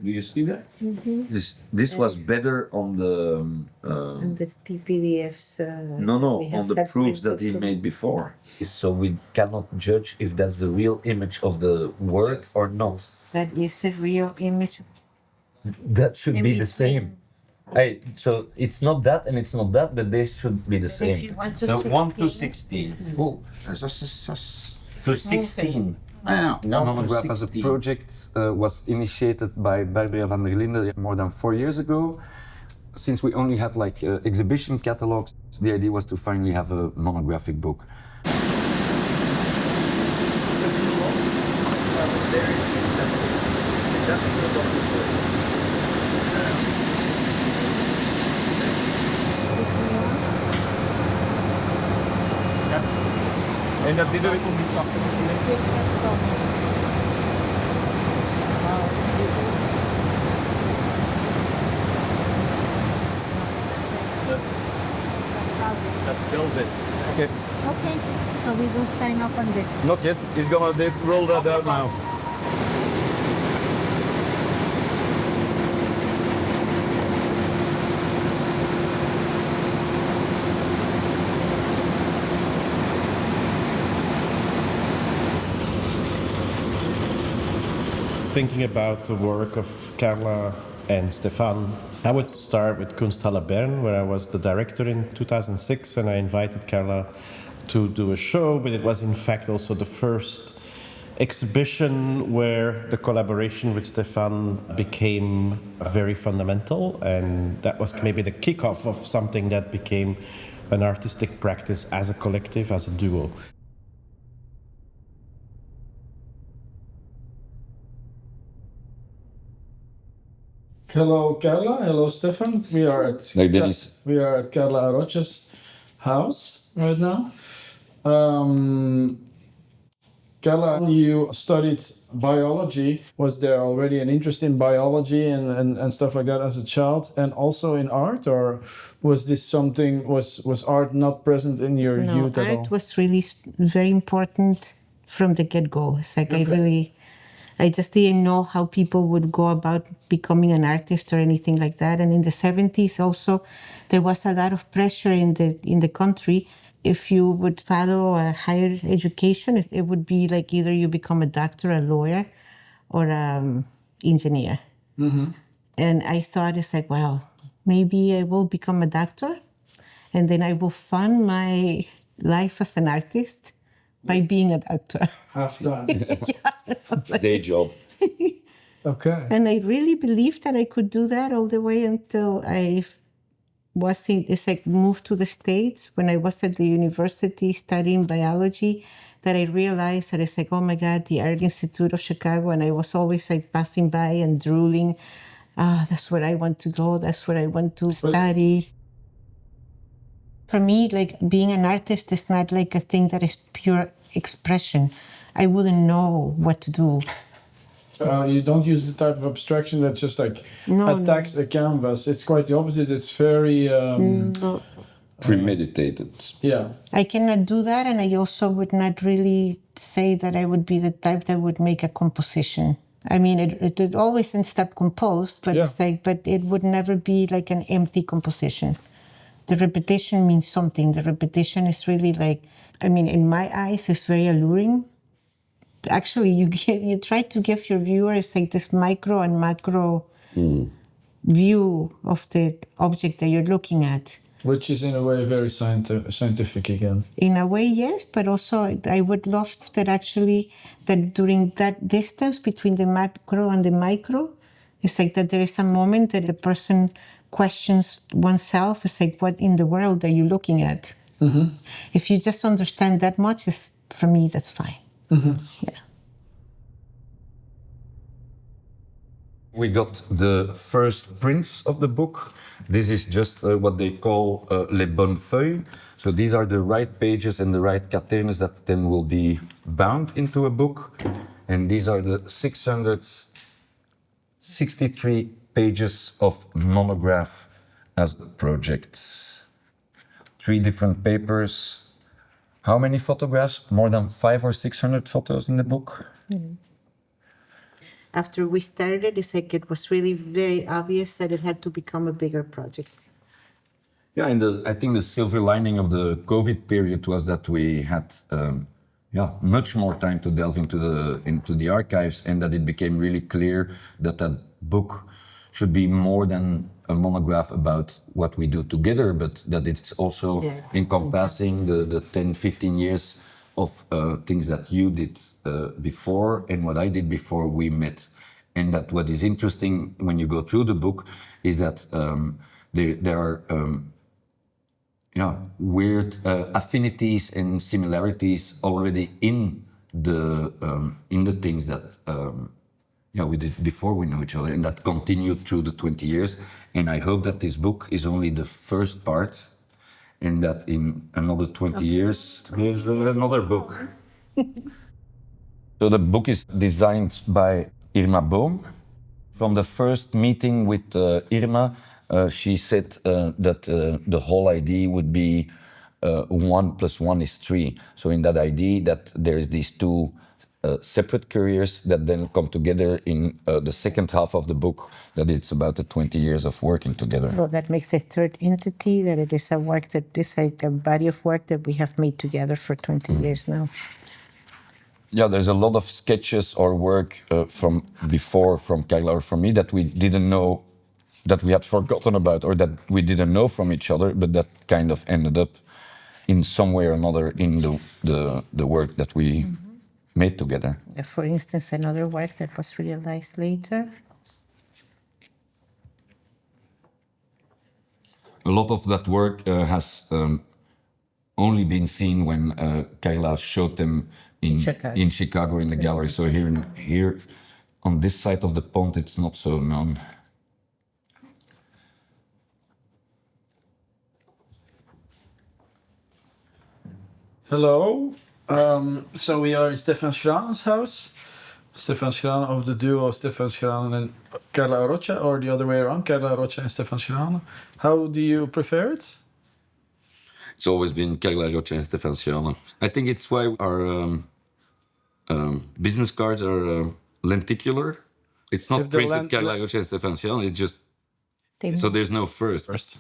Do you see that? This was better on the And the PDFs. no, on the proofs that he made before. So we cannot judge if that's the real image of the word or not. That is a real image. That should be the same. Hey, so it's not that and it's not that, but they should be the same. If you want to So 1 to 16. 16. Oh, to 16. Monograph as a project was initiated by Barbara van der Linden more than 4 years ago. Since we only had like exhibition catalogs, the idea was to finally have a monographic book. En dat dit er komt niet zachter. That's velvet. Okay. Okay, so we will sign up on this. Not yet. He's gonna roll that out now. Thinking about the work of Carla and Stéphane, I would start with Kunsthalle Bern, where I was the director in 2006, and I invited Carla to do a show, but it was in fact also the first exhibition where the collaboration with Stéphane became very fundamental, and that was maybe the kickoff of something that became an artistic practice as a collective, as a duo. Hello, Carla. Hello, Stefan. We are at Dennis. We are at Carla Arocha's house right now. Carla, you studied biology. Was there already an interest in biology and stuff like that as a child, and also in art, or was this something? Was art not present in your youth at all? Art was really very important from the get-go. It's like I just didn't know how people would go about becoming an artist or anything like that. And in the 70s also, there was a lot of pressure in the country. If you would follow a higher education, it would be like either you become a doctor, a lawyer, or an engineer. Mm-hmm. And I thought, it's like, well, maybe I will become a doctor, and then I will fund my life as an artist by being a doctor. Half done. Day job. Okay. And I really believed that I could do that all the way until I moved to the States. When I was at the university studying biology, that I realized that it's like, oh my God, the Art Institute of Chicago, and I was always like passing by and drooling. That's where I want to go. That's where I want to study. For me, like being an artist is not like a thing that is pure expression. I wouldn't know what to do. You don't use the type of abstraction that just like attacks a canvas. It's quite the opposite. It's very premeditated. Yeah. I cannot do that, and I also would not really say that I would be the type that would make a composition. I mean, it always ends up composed, but it's like, but it would never be like an empty composition. The repetition means something. The repetition is really like, I mean, in my eyes, it's very alluring. Actually, you try to give your viewers like this micro and macro view of the object that you're looking at. Which is in a way very scientific again. In a way, yes, but also I would love that actually that during that distance between the macro and the micro, it's like that there is a moment that the person questions oneself. It's like, what in the world are you looking at? Mm-hmm. If you just understand that much, for me, that's fine. Mm-hmm. Yeah. We got the first prints of the book. This is just what they call les bonnes feuilles. So these are the right pages and the right catenas that then will be bound into a book. And these are the 663 pages of Monograph as a project. 3 different papers. How many photographs? More than 500 or 600 photos in the book? Mm-hmm. after we started, it's like it was really very obvious that it had to become a bigger project. Yeah, and I think the silver lining of the COVID period was that we had much more time to delve into the archives, and that it became really clear that that book should be more than a monograph about what we do together, but that it's also encompassing the 10, 15 years of things that you did before and what I did before we met. And that what is interesting when you go through the book is that there are weird affinities and similarities already in the things that we did before we know each other, and that continued through the 20 years. And I hope that this book is only the first part, and that in another 20 years there's another book. So the book is designed by Irma Boom. From the first meeting with Irma, she said that the whole idea would be 1 + 1 is 3. So in that idea that there is these two separate careers that then come together in the second half of the book, that it's about the 20 years of working together. Well, that makes a third entity, that it is a work that is like a body of work that we have made together for 20 years now. Yeah, there's a lot of sketches or work from before from Carla or from me that we didn't know, that we had forgotten about, or that we didn't know from each other, but that kind of ended up in some way or another in the work that we made together. For instance, another work that was realized later. A lot of that work has only been seen when Carla showed them in Chicago in the gallery. So here on this side of the pond, it's not so known. Hello. So we are in Stéphane Schraenen's house. Stéphane Schraenen of the duo Stéphane Schraenen and Carla Arocha, or the other way around, Carla Arocha and Stéphane Schraenen. How do you prefer it? It's always been Carla Arocha and Stéphane Schraenen. I think it's why our business cards are lenticular. It's not printed Carla Arocha and Stéphane Schraenen. It's just so there's no first.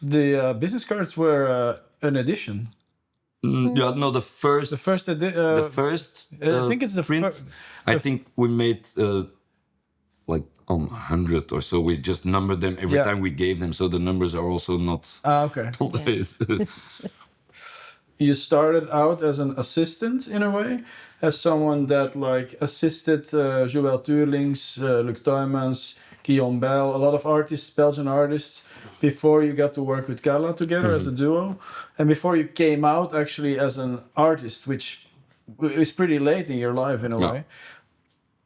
The business cards were an edition. Yeah, no, the first. I think it's the print. I think we made like 100 or so. We just numbered them every time we gave them, so the numbers are also not. Okay. You started out as an assistant in a way, as someone that like assisted Joël Tuurlings, Luc Tuymans, Guillaume Bell, a lot of artists, Belgian artists, before you got to work with Carla together as a duo, and before you came out actually as an artist, which is pretty late in your life in a way.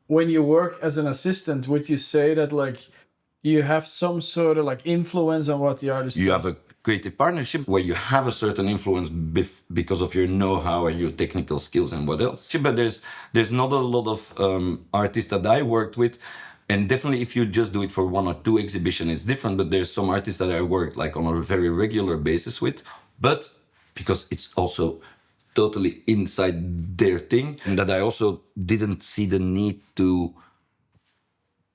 When you work as an assistant, would you say that like you have some sort of like influence on what the artist does? You have a creative partnership where you have a certain influence because of your know-how and your technical skills and what else. But there's not a lot of artists that I worked with. And definitely if you just do it for 1 or 2 exhibitions, it's different. But there's some artists that I work like on a very regular basis with. But because it's also totally inside their thing, and that I also didn't see the need to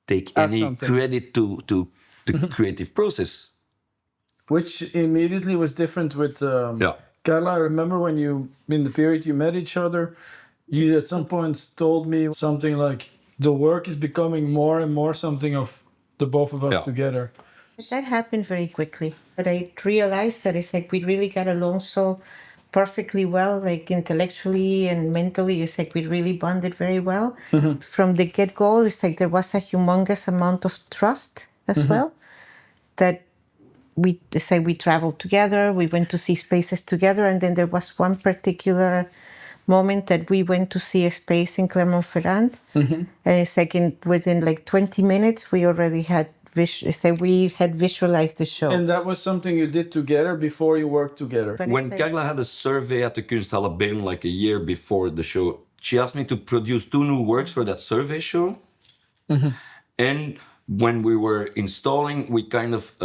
take any credit to the creative process. Which immediately was different with Carla. I remember when in the period you met each other, you at some point told me something like, the work is becoming more and more something of the both of us together. That happened very quickly. But I realized that it's like we really got along so perfectly well, like intellectually and mentally. It's like we really bonded very well. From the get-go, it's like there was a humongous amount of trust as well. That we traveled together, we went to see spaces together, and then there was one particular moment that we went to see a space in Clermont-Ferrand, and it's like within like 20 minutes we already had visualized the show. And that was something you did together before you worked together. But when Carla had a survey at the Kunsthalle Bern like a year before the show, she asked me to produce 2 new works for that survey show. And when we were installing, we kind of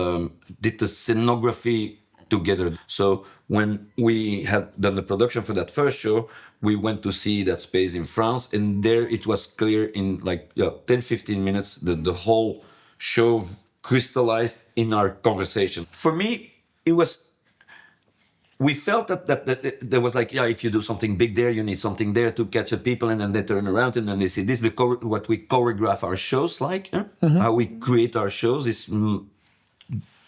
did the scenography together. So when we had done the production for that first show, we went to see that space in France, and there it was clear in like 10, 15 minutes that the whole show crystallized in our conversation. For me, it was, we felt that there was like, if you do something big there, you need something there to catch the people, and then they turn around and then they say, this is what we choreograph our shows like, how we create our shows is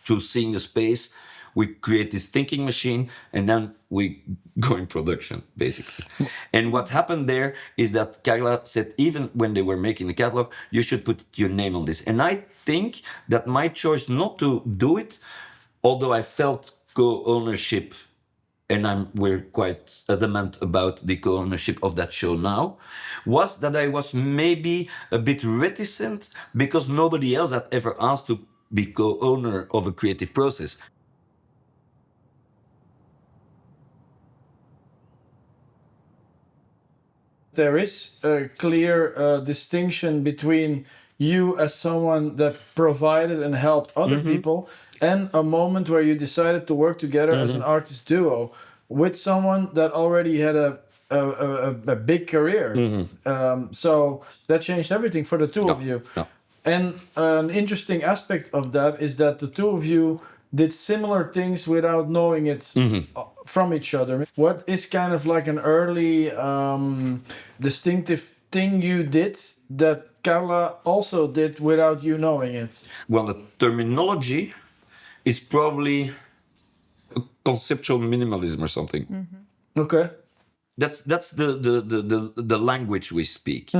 through seeing the space. We create this thinking machine, and then we go in production, basically. And what happened there is that Carla said, even when they were making the catalog, you should put your name on this. And I think that my choice not to do it, although I felt co-ownership, and we're quite adamant about the co-ownership of that show now, was that I was maybe a bit reticent because nobody else had ever asked to be co-owner of a creative process. There is a clear distinction between you as someone that provided and helped other people, and a moment where you decided to work together as an artist duo with someone that already had a big career. So that changed everything for the two of you. And an interesting aspect of that is that the two of you did similar things without knowing it from each other. What is kind of like an early distinctive thing you did that Carla also did without you knowing it? Well, the terminology is probably conceptual minimalism or something. Okay. That's the language we speak.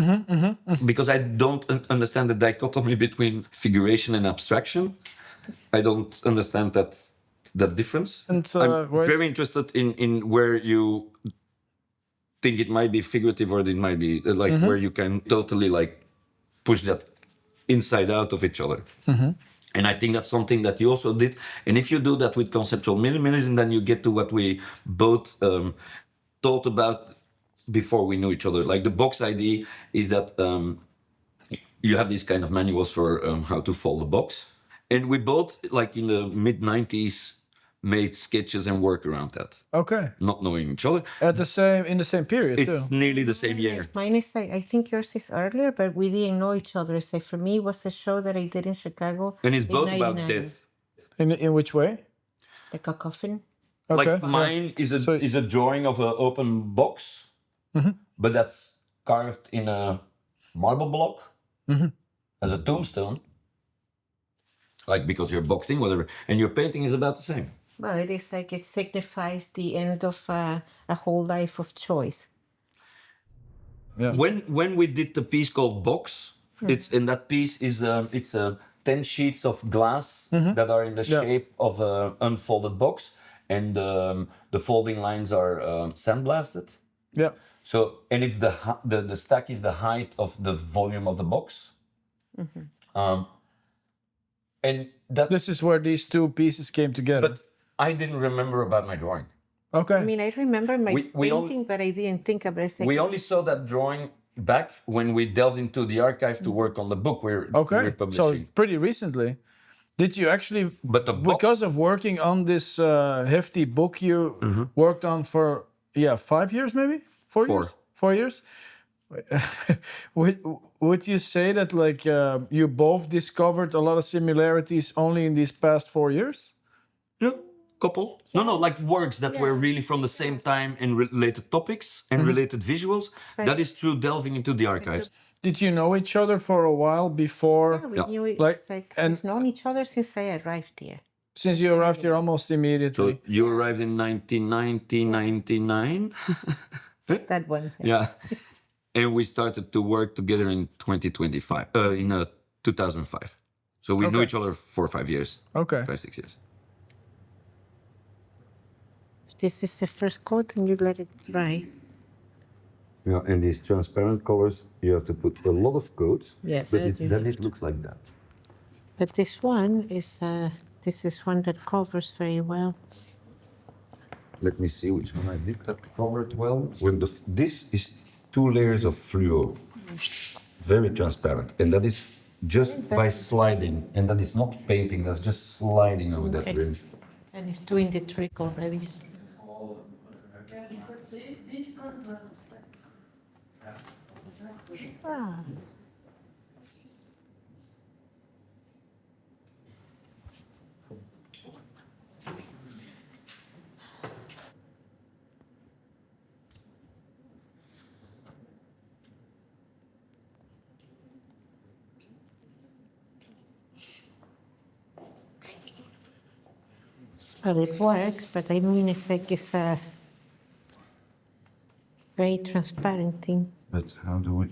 Because I don't understand the dichotomy between figuration and abstraction. I don't understand that difference. And I'm very interested in where you think it might be figurative or it might be like where you can totally like push that inside out of each other. And I think that's something that you also did. And if you do that with conceptual minimalism, then you get to what we both thought about before we knew each other. Like the box idea is that you have these kind of manuals for how to fold a box. And we both, like in the mid-90s, made sketches and work around that. Okay. Not knowing each other. In the same period too. It's nearly the same year. Mine is, I think yours is earlier, but we didn't know each other. So for me, it was a show that I did in Chicago. And it's in both about 99. death. In which way? Like a coffin. Okay. Like mine is a drawing of an open box, but that's carved in a marble block as a tombstone. Like because you're boxing, whatever, and your painting is about the same. Well, it is like it signifies the end of a whole life of choice. Yeah. When we did the piece called Box, it's in that piece is it's 10 sheets of glass that are in the shape of an unfolded box, and the folding lines are sandblasted. Yeah. So and it's the stack is the height of the volume of the box. And that. This is where these two pieces came together. But I didn't remember about my drawing. Okay. I mean, I remember my We painting, but I didn't think about it. We only saw that drawing back when we delved into the archive to work on the book we're publishing. So pretty recently. Did you actually, But the box, because of working on this hefty book you worked on for, 5 years maybe? 4 years? 4 years? Would you say that like you both discovered a lot of similarities only in these past 4 years? yeah, couple. No, like works that were really from the same time and related topics and related visuals. Right. That is through delving into the archives. Did you know each other for a while before? Yeah, we knew it. Like, It's like and- we've known each other since I arrived here. Since you arrived here almost immediately. So you arrived in 1999. That one. Yeah. And we started to work together in 2025, in 2005. So we knew each other for 5 years. Okay. 5-6 years. This is the first coat, and you let it dry. Yeah, and these transparent colors, you have to put a lot of coats, Yeah, but but you then have it looks like that. But this one is one that covers very well. Let me see which one I did that covered well. This is 2 layers of fluo, very transparent, and that is just by sliding, and that is not painting, that's just sliding over that rim. And it's doing the trick already. Ah. Well, it works, but I mean, it's like it's a very transparent thing. But how do we?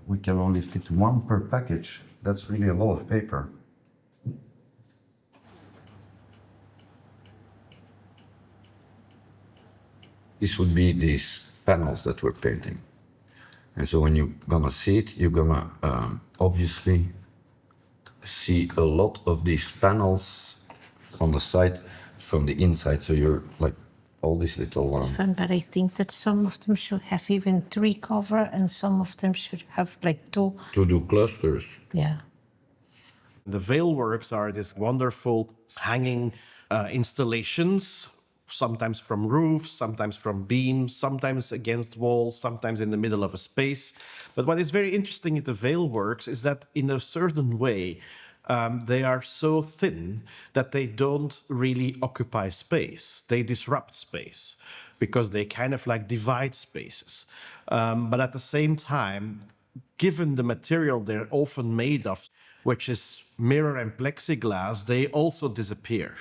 We can only fit one per package. That's really a lot of paper. This would be these panels that we're painting. And so when you're gonna see it, you're gonna obviously see a lot of these panels on the side from the inside. So you're like all these little ones. Fun, but I think that some of them should have even 3 cover and some of them should have like 2. To do clusters. Yeah. The veil works are these wonderful hanging installations, sometimes from roofs, sometimes from beams, sometimes against walls, sometimes in the middle of a space. But what is very interesting in the veil works is that in a certain way, they are so thin that they don't really occupy space. They disrupt space because they kind of like divide spaces. But at the same time, given the material they're often made of, which is mirror and plexiglass, they also disappear.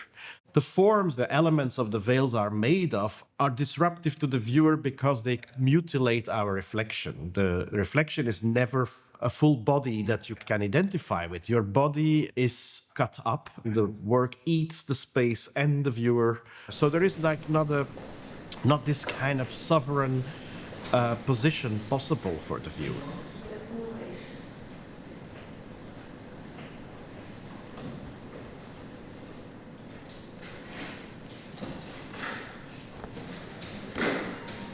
The forms, the elements of the veils are made of are disruptive to the viewer because they mutilate our reflection. The reflection is never a full body that you can identify with. Your body is cut up. The work eats the space and the viewer. So there is like not this kind of sovereign position possible for the viewer.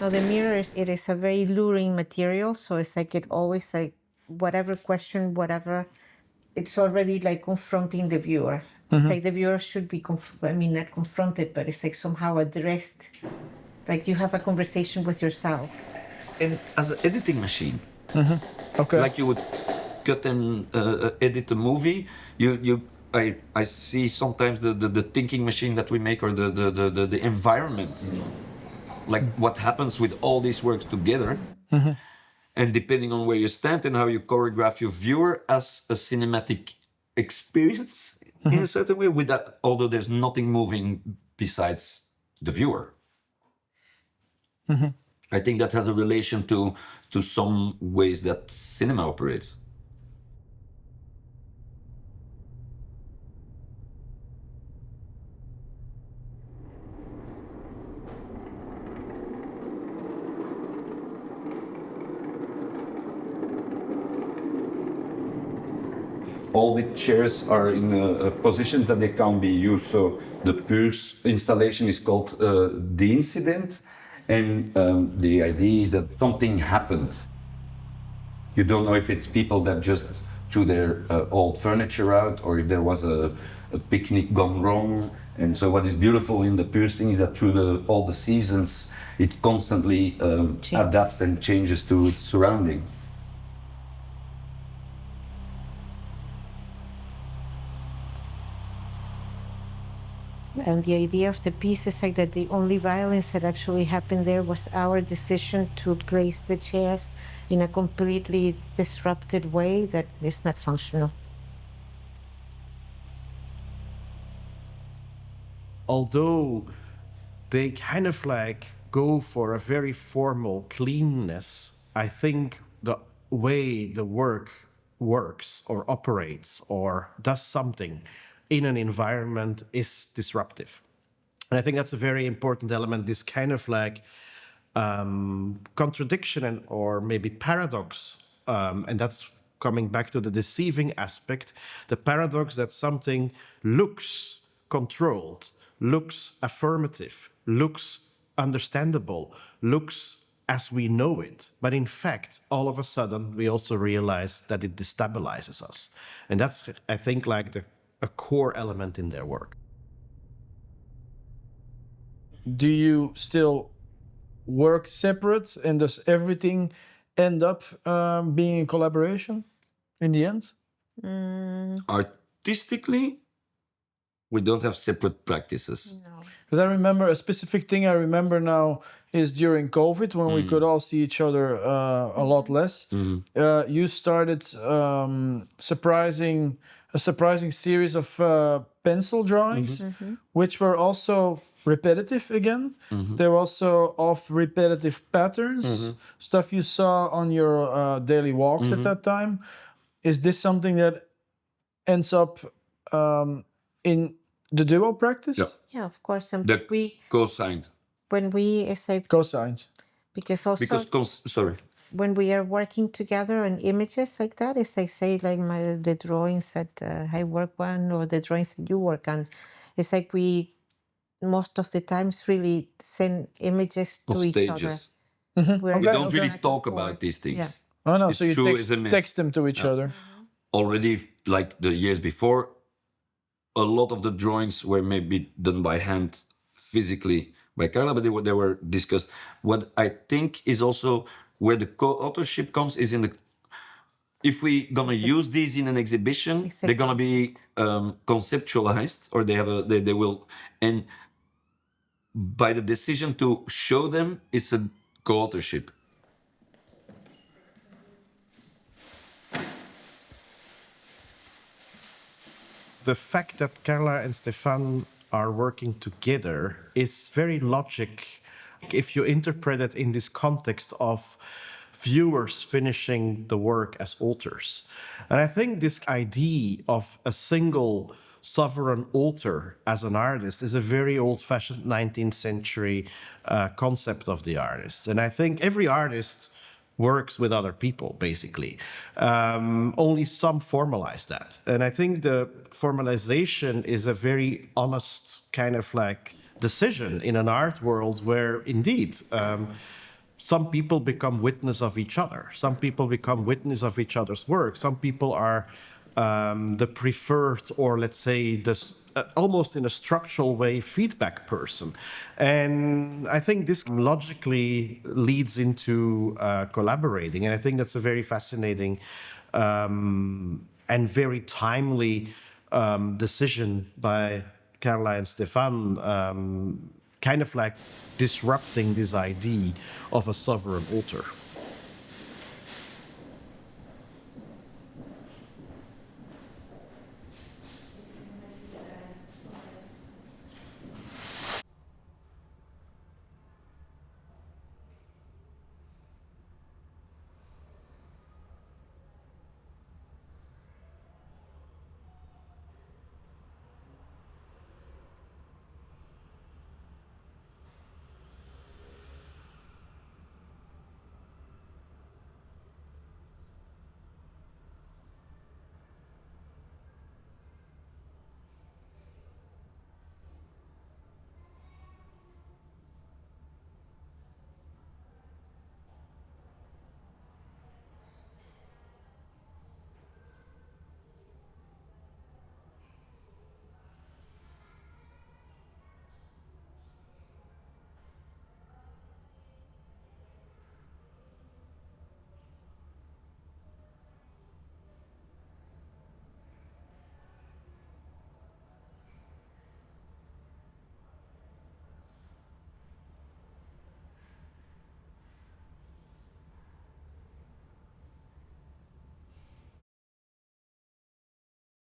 Now the mirror it is a very luring material, so it's like it always like whatever question, whatever, it's already like confronting the viewer. It's like the viewer should be, not confronted, but it's like somehow addressed, like you have a conversation with yourself. And as an editing machine, Okay. like you would cut and edit a movie, I see sometimes the thinking machine that we make or the environment. Like what happens with all these works together, and depending on where you stand and how you choreograph your viewer as a cinematic experience in a certain way, with that, although there's nothing moving besides the viewer. I think that has a relation to some ways that cinema operates. All the chairs are in a position that they can't be used. So the Pulse installation is called The Incident. And the idea is that something happened. You don't know if it's people that just threw their old furniture out or if there was a picnic gone wrong. And so what is beautiful in the Pulse thing is that through all the seasons, it constantly adapts and changes to its surrounding. And the idea of the piece is like that the only violence that actually happened there was our decision to place the chairs in a completely disrupted way that is not functional. Although they kind of like go for a very formal cleanness, I think the way the work works or operates or does something in an environment is disruptive. And I think that's a very important element, this kind of like contradiction or maybe paradox. And that's coming back to the deceiving aspect, the paradox that something looks controlled, looks affirmative, looks understandable, looks as we know it. But in fact, all of a sudden, we also realize that it destabilizes us. And that's, I think, like a core element in their work. do you still work separate, and does everything end up being in collaboration in the end? Artistically, we don't have separate practices. Because I remember a specific thing I remember now is during COVID, when we could all see each other a lot less. You started a surprising series of pencil drawings, which were also repetitive again. They were also of repetitive patterns, stuff you saw on your daily walks at that time. Is this something that ends up in the duo practice? Yeah. Yeah, of course. And The we, co-signed. when we say, Co-signed. because also Because, sorry. when we are working together on images like that, as I say, like the drawings that I work on or the drawings that you work on, it's like we most of the times really send images Of to each stages. other. We don't okay. really Back and talk forth. about these things. Yeah. Oh no, It's so you true as a mist. text them to each other. Already, like the years before, a lot of the drawings were maybe done by hand, physically by Carla, but they were discussed. What I think is also where the co-authorship comes is in the. If we gonna use these in an exhibition, It's a they're gonna be conceptualized, or they will, and by the decision to show them, it's a co-authorship. The fact that Carla and Stéphane are working together is very logic if you interpret it in this context of viewers finishing the work as authors. And I think this idea of a single sovereign author as an artist is a very old-fashioned 19th century concept of the artist. And I think every artist works with other people, basically. Only some formalize that. And I think the formalization is a very honest kind of like decision in an art world where indeed some people become witness of each other. Some people become witness of each other's work. Some people are the preferred, or let's say this almost in a structural way, feedback person. And I think this logically leads into collaborating. And I think that's a very fascinating and very timely decision by Carla and Stéphane, kind of like disrupting this idea of a sovereign author.